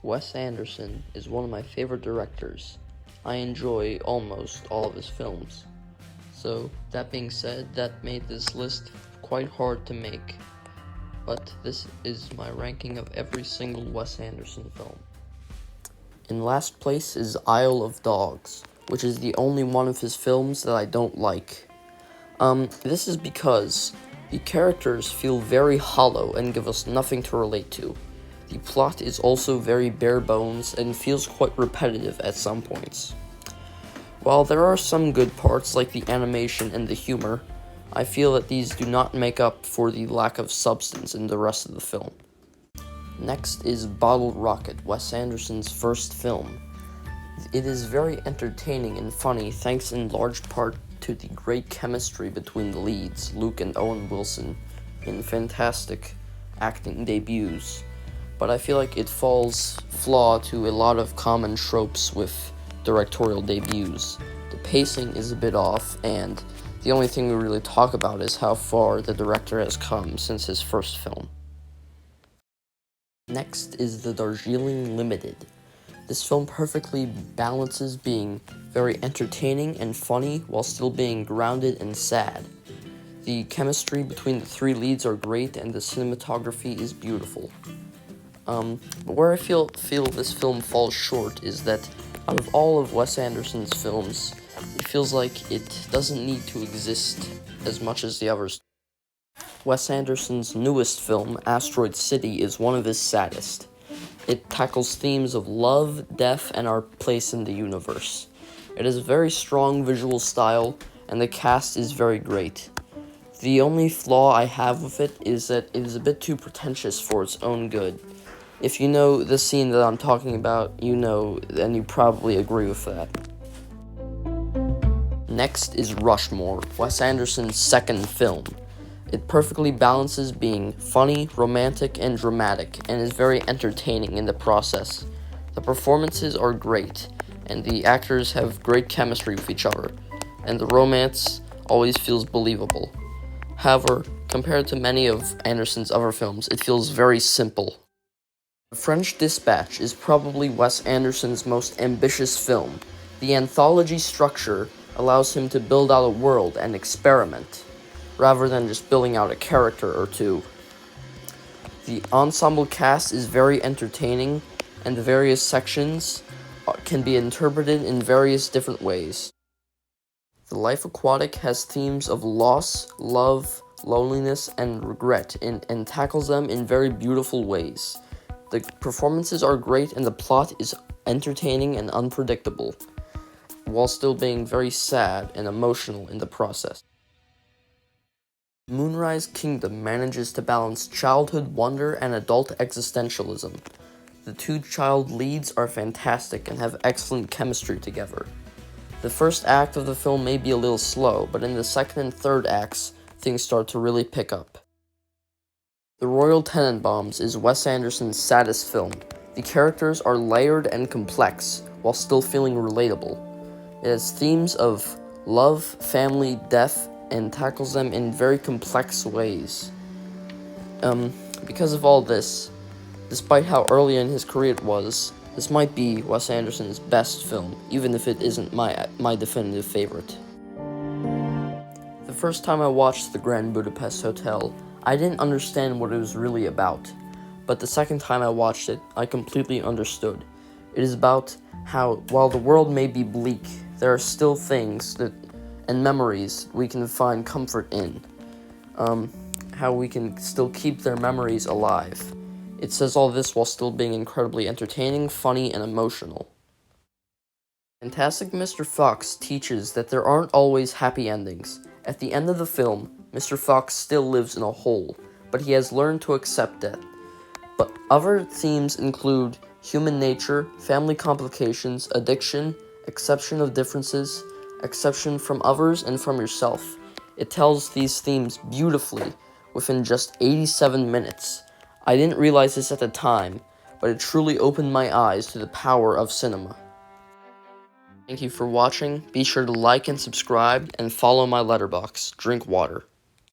Wes Anderson is one of my favorite directors. I enjoy almost all of his films. So, that being said, that made this list quite hard to make. But this is my ranking of every single Wes Anderson film. In last place is Isle of Dogs, which is the only one of his films that I don't like. This is because the characters feel very hollow and give us nothing to relate to. The plot is also very bare bones and feels quite repetitive at some points. While there are some good parts like the animation and the humor, I feel that these do not make up for the lack of substance in the rest of the film. Next is Bottle Rocket, Wes Anderson's first film. It is very entertaining and funny thanks in large part to the great chemistry between the leads, Luke and Owen Wilson, in fantastic acting debuts. But I feel like it falls flaw to a lot of common tropes with directorial debuts. The pacing is a bit off, and the only thing we really talk about is how far the director has come since his first film. Next is The Darjeeling Limited. This film perfectly balances being very entertaining and funny while still being grounded and sad. The chemistry between the three leads are great and the cinematography is beautiful. But where I feel this film falls short is that out of all of Wes Anderson's films, it feels like it doesn't need to exist as much as the others. Wes Anderson's newest film, Asteroid City, is one of his saddest. It tackles themes of love, death, and our place in the universe. It has a very strong visual style, and the cast is very great. The only flaw I have with it is that it is a bit too pretentious for its own good. If you know the scene that I'm talking about, you know, and you probably agree with that. Next is Rushmore, Wes Anderson's second film. It perfectly balances being funny, romantic, and dramatic, and is very entertaining in the process. The performances are great, and the actors have great chemistry with each other, and the romance always feels believable. However, compared to many of Anderson's other films, it feels very simple. The French Dispatch is probably Wes Anderson's most ambitious film. The anthology structure allows him to build out a world and experiment, rather than just building out a character or two. The ensemble cast is very entertaining, and the various sections can be interpreted in various different ways. The Life Aquatic has themes of loss, love, loneliness, and regret, and tackles them in very beautiful ways. The performances are great, and the plot is entertaining and unpredictable, while still being very sad and emotional in the process. Moonrise Kingdom manages to balance childhood wonder and adult existentialism. The two child leads are fantastic and have excellent chemistry together. The first act of the film may be a little slow, but in the second and third acts, things start to really pick up. The Royal Tenenbaums is Wes Anderson's saddest film. The characters are layered and complex, while still feeling relatable. It has themes of love, family, death, and tackles them in very complex ways. Because of all this, despite how early in his career it was, this might be Wes Anderson's best film, even if it isn't my definitive favorite. The first time I watched The Grand Budapest Hotel, I didn't understand what it was really about, but the second time I watched it, I completely understood. It is about how, while the world may be bleak, there are still things and memories we can find comfort in. How we can still keep their memories alive. It says all this while still being incredibly entertaining, funny, and emotional. Fantastic Mr. Fox teaches that there aren't always happy endings. At the end of the film, Mr. Fox still lives in a hole, but he has learned to accept it. But other themes include human nature, family complications, addiction, acceptance of differences, acceptance from others and from yourself. It tells these themes beautifully within just 87 minutes. I didn't realize this at the time, but it truly opened my eyes to the power of cinema. Thank you for watching. Be sure to like and subscribe, and follow my letterbox. Drink water.